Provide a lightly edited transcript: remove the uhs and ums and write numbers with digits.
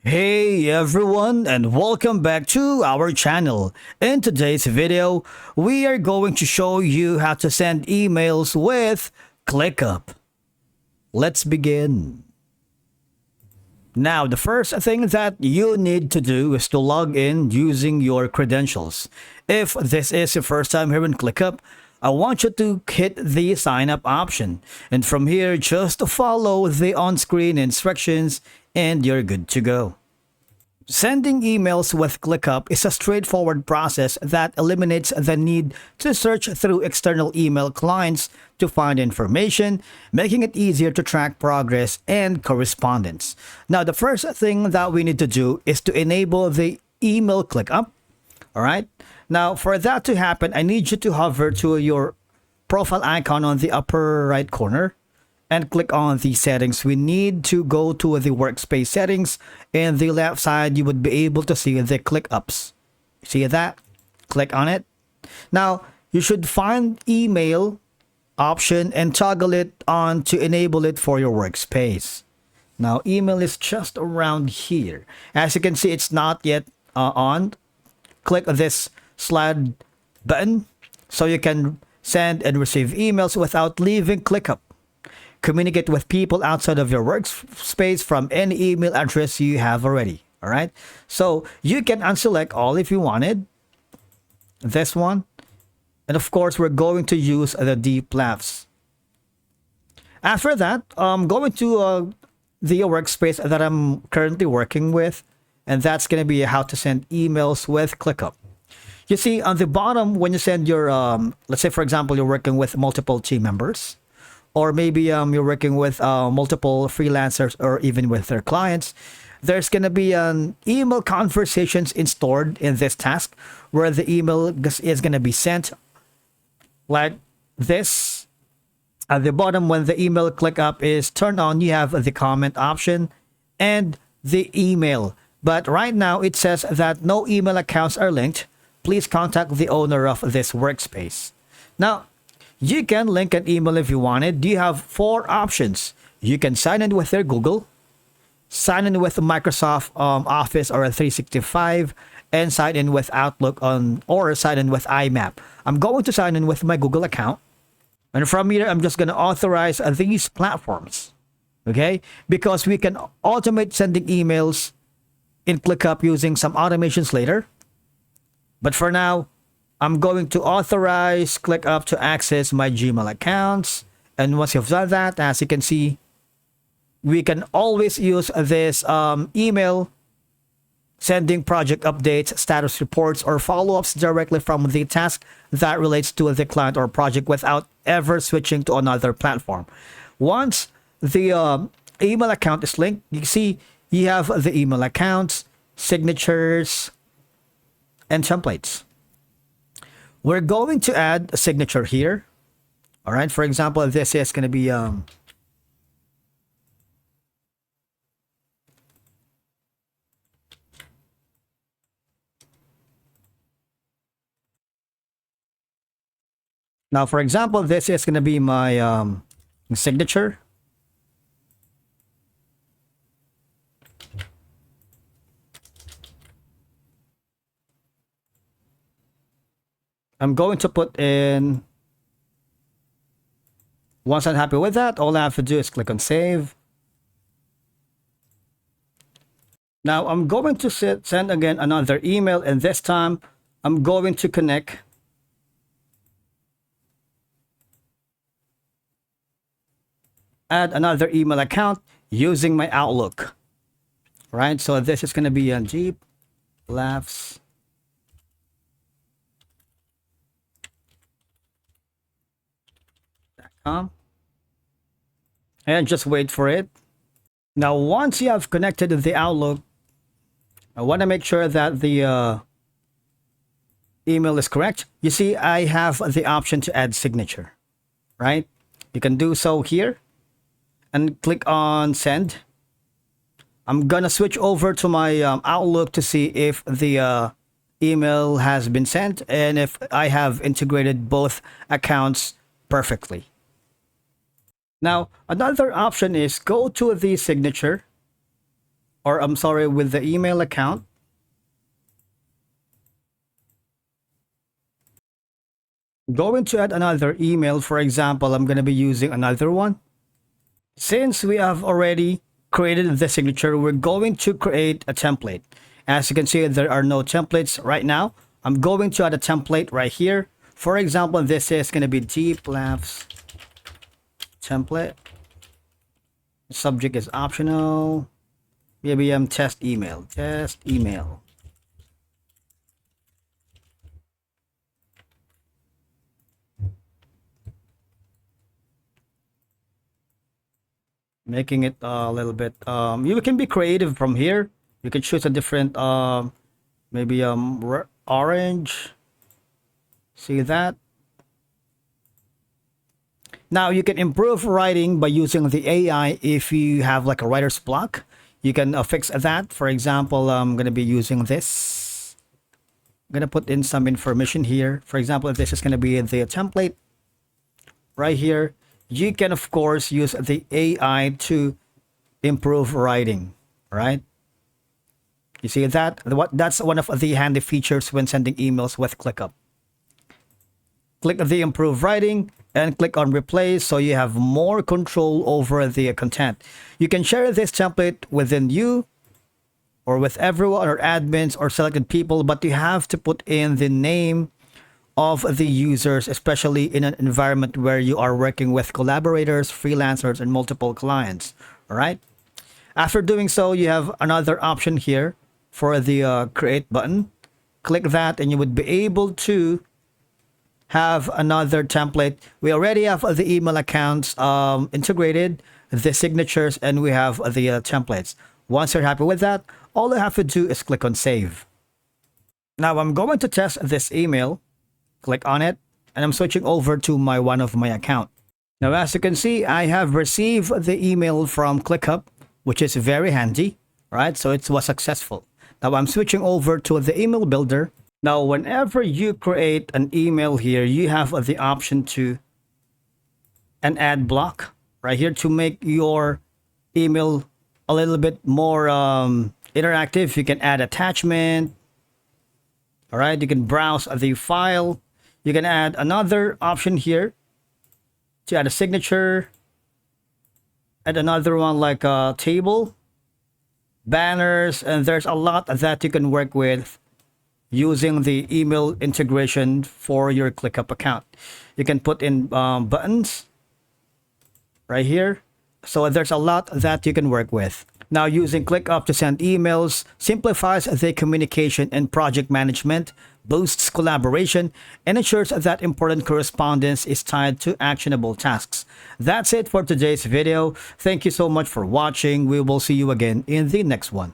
Hey everyone, and welcome back to our channel. In today's video, we are going to show you how to send emails with Clickup. Let's begin. Now, the first thing that you need to do is to log in using your credentials. If this is your first time here in Clickup, I want you to hit the sign up option. And from here, just follow the on-screen instructions and you're good to go. Sending emails with ClickUp is a straightforward process that eliminates the need to search through external email clients to find information, making it easier to track progress and correspondence. Now, the first thing that we need to do is to enable the email ClickUp. All right. Now, for that to happen, I need you to hover to your profile icon on the upper right corner and click on the settings. We need to go to the workspace settings. In the left side, you would be able to see the ClickUps. See that? Click on it. Now, you should find email option and toggle it on to enable it for your workspace. Now, email is just around here. As you can see, it's not yet on. Click this slide button so you can send and receive emails without leaving ClickUp. Communicate with people outside of your workspace from any email address you have already. All right. So you can unselect all if you wanted. This one. And of course, we're going to use the deep laughs. After that, I'm going to the workspace that I'm currently working with. And that's going to be how to send emails with ClickUp. You see on the bottom, when you send your, let's say, for example, you're working with multiple team members. Or maybe you're working with multiple freelancers or even with their clients, there's going to be an email conversations stored in this task where the email is going to be sent like this. At the bottom, when the email ClickUp is turned on, you have the comment option and the email. But right now, it says that no email accounts are linked. Please contact the owner of this workspace. Now, you can link an email if you wanted. You have four options. You can sign in with their Google, sign in with Microsoft Office or a 365, and sign in with Outlook or sign in with IMAP. I'm going to sign in with my Google account. And from here, I'm just going to authorize these platforms. Okay? Because we can automate sending emails in ClickUp using some automations later. But for now, I'm going to authorize ClickUp to access my Gmail accounts. And once you've done that, as you can see, we can always use this email sending project updates, status reports, or follow-ups directly from the task that relates to the client or project without ever switching to another platform. Once the email account is linked, you see you have the email accounts, signatures, and templates. We're going to add a signature here. All right. For example, this is going to be now, for example, this is going to be my signature. I'm going to put in, once I'm happy with that, all I have to do is click on save. Now I'm going to send again another email, and this time I'm going to connect add another email account using my Outlook. Right? So this is going to be on Jeep Laughs. And just wait for it. Now, once you have connected the Outlook, I want to make sure that the email is correct. You see, I have the option to add signature, right? You can do so here and click on send. I'm going to switch over to my Outlook to see if the email has been sent and if I have integrated both accounts perfectly. Now, another option is go to the signature or I'm sorry, with the email account. Going to add another email. For example, I'm going to be using another one. Since we have already created the signature, we're going to create a template. As you can see, there are no templates right now. I'm going to add a template right here. For example, this is going to be Deep Laughs template. Subject is optional. Maybe test email. Test email. Making it a little bit you can be creative from here. You can choose a different maybe orange. See that? Now you can improve writing by using the AI. If you have like a writer's block, you can fix that. For example, I'm gonna be using this. I'm gonna put in some information here. For example, if this is gonna be the template right here, you can of course use the AI to improve writing, right? You see that? That's one of the handy features when sending emails with Clickup. Click the improve writing and click on replace so you have more control over the content. You can share this template within you or with everyone or admins or selected people, but you have to put in the name of the users, especially in an environment where you are working with collaborators, freelancers, and multiple clients. All right. After doing so, you have another option here for the create button. Click that and you would be able to have another template. We already have the email accounts integrated, the signatures, and we have the templates. Once you're happy with that, all you have to do is click on save. Now I'm going to test this email. Click on it, and I'm switching over to one of my account. Now, as you can see, I have received the email from Clickup, which is very handy, right? So it was successful. Now I'm switching over to the email builder. Now, whenever you create an email here, you have the option to an ad block right here to make your email a little bit more interactive. You can add attachment. All right, you can browse the file. You can add another option here to add a signature. Add another one like a table, banners, and there's a lot that you can work with using the email integration for your Clickup account. You can put in buttons right here. So there's a lot that you can work with. Now, using Clickup to send emails simplifies the communication and project management, boosts collaboration, and ensures that important correspondence is tied to actionable tasks. That's it for today's video. Thank you so much for watching. We will see you again in the next one.